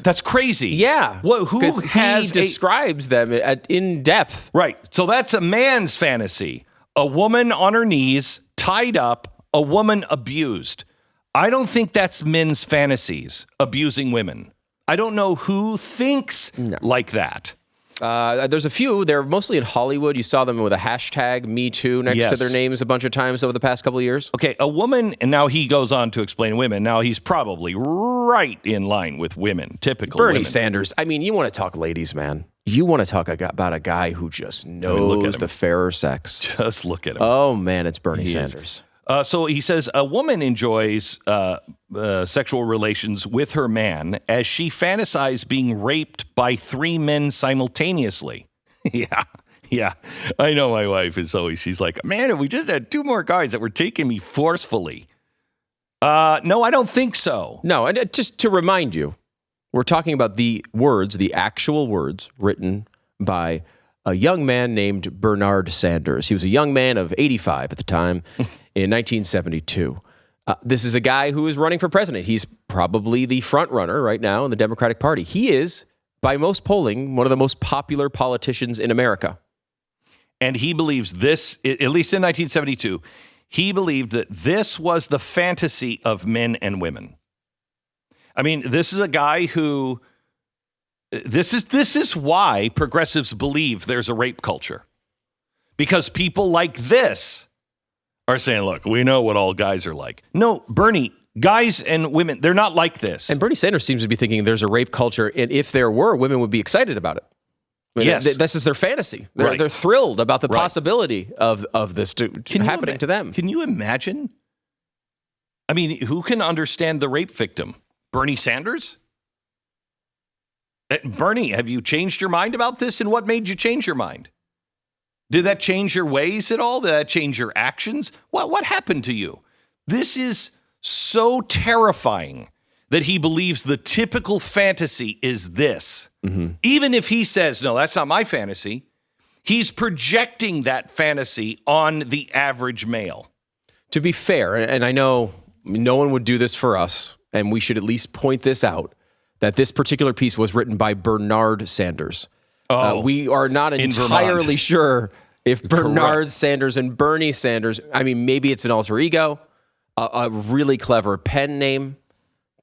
That's crazy. Yeah. Who has describes them in depth. Right. So that's a man's fantasy. A woman on her knees, tied up, a woman abused. I don't think that's men's fantasies, abusing women. I don't know who thinks like that. There's a few. They're mostly in Hollywood. You saw them with a hashtag #MeToo next to their names a bunch of times over the past couple of years. Okay, a woman, and now he goes on to explain women. Now he's probably right in line with women, typical Bernie women. Sanders. I mean, you want to talk ladies, man. You want to talk about a guy who just knows the fairer sex. Just look at him. Oh, man, it's Bernie Sanders. So he says a woman enjoys sexual relations with her man as she fantasizes being raped by 3 men simultaneously. Yeah. I know my wife is always, she's like, man, if we just had 2 more guys that were taking me forcefully. No, I don't think so. No, and just to remind you, we're talking about the actual words written by a young man named Bernard Sanders. He was a young man of 85 at the time in 1972. This is a guy who is running for president. He's probably the front runner right now in the Democratic Party. He is, by most polling, one of the most popular politicians in America. And he believes this, at least in 1972, he believed that this was the fantasy of men and women. I mean, this is a guy who, this is why progressives believe there's a rape culture. Because people like this are saying, look, we know what all guys are like. No, Bernie, guys and women, they're not like this. And Bernie Sanders seems to be thinking there's a rape culture, and if there were, women would be excited about it. I mean, yes. This is their fantasy. They're thrilled about the possibility of this happening to them. Can you imagine? I mean, who can understand the rape victim? Bernie Sanders? Bernie, have you changed your mind about this? And what made you change your mind? Did that change your ways at all? Did that change your actions? What happened to you? This is so terrifying that he believes the typical fantasy is this. Mm-hmm. Even if he says, no, that's not my fantasy, he's projecting that fantasy on the average male. To be fair, and I know no one would do this for us, and we should at least point this out, that this particular piece was written by Bernard Sanders. We are not entirely sure if Bernard Sanders and Bernie Sanders, I mean, maybe it's an alter ego, a really clever pen name,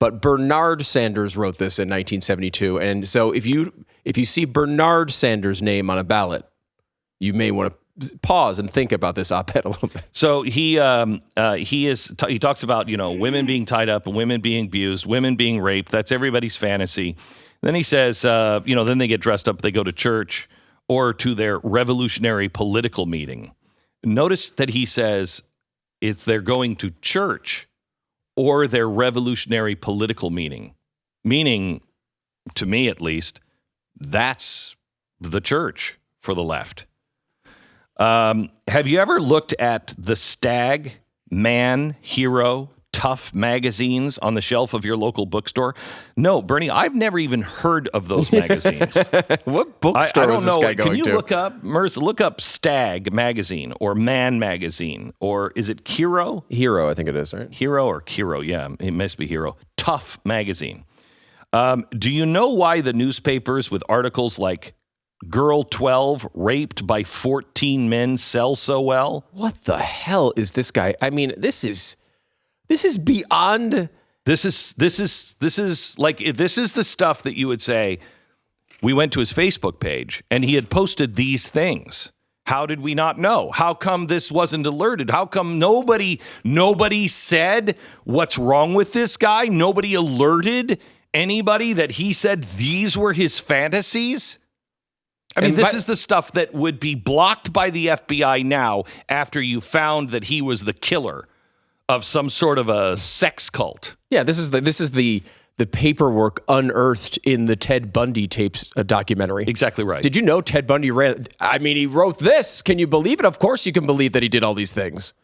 but Bernard Sanders wrote this in 1972. And so if you see Bernard Sanders' name on a ballot, you may want to pause and think about this op-ed a little bit. So he talks about, women being tied up and women being abused, women being raped. That's everybody's fantasy. Then he says, then they get dressed up, they go to church or to their revolutionary political meeting. Notice that he says they're going to church or their revolutionary political meeting. Meaning, to me at least, that's the church for the left. Have you ever looked at the Stag, Man, Hero, Tough magazines on the shelf of your local bookstore? No, Bernie, I've never even heard of those magazines. What bookstore is this guy going to? Can you look up Stag magazine or Man magazine, or is it Hero? Hero, I think it is, right? Hero or Hero, yeah, it must be Hero. Tough magazine. Do you know why the newspapers with articles like Girl 12 raped by 14 men sell so well? What the hell is this guy? I mean, this is beyond. This is the stuff that you would say. We went to his Facebook page and he had posted these things. How did we not know? How come this wasn't alerted? How come nobody said what's wrong with this guy? Nobody alerted anybody that he said these were his fantasies? I mean, this is the stuff that would be blocked by the FBI now after you found that he was the killer of some sort of a sex cult. Yeah, this is the paperwork unearthed in the Ted Bundy tapes documentary. Exactly right. Did you know Ted Bundy he wrote this? Can you believe it? Of course you can believe that he did all these things.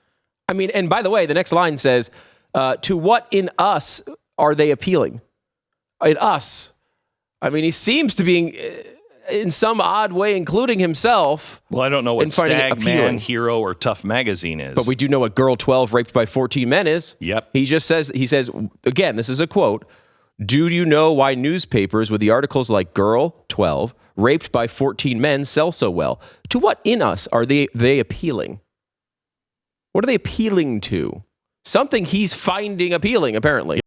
I mean, and by the way, the next line says, to what in us are they appealing? In us. I mean, he seems to be in some odd way including himself. Well, I don't know what Stag, Man, Hero, or Tough magazine is. But we do know what Girl 12 raped by 14 men is. Yep. He says, again, this is a quote, Do you know why newspapers with the articles like Girl, 12, raped by 14 men sell so well? To what in us are they appealing? What are they appealing to? Something he's finding appealing, apparently.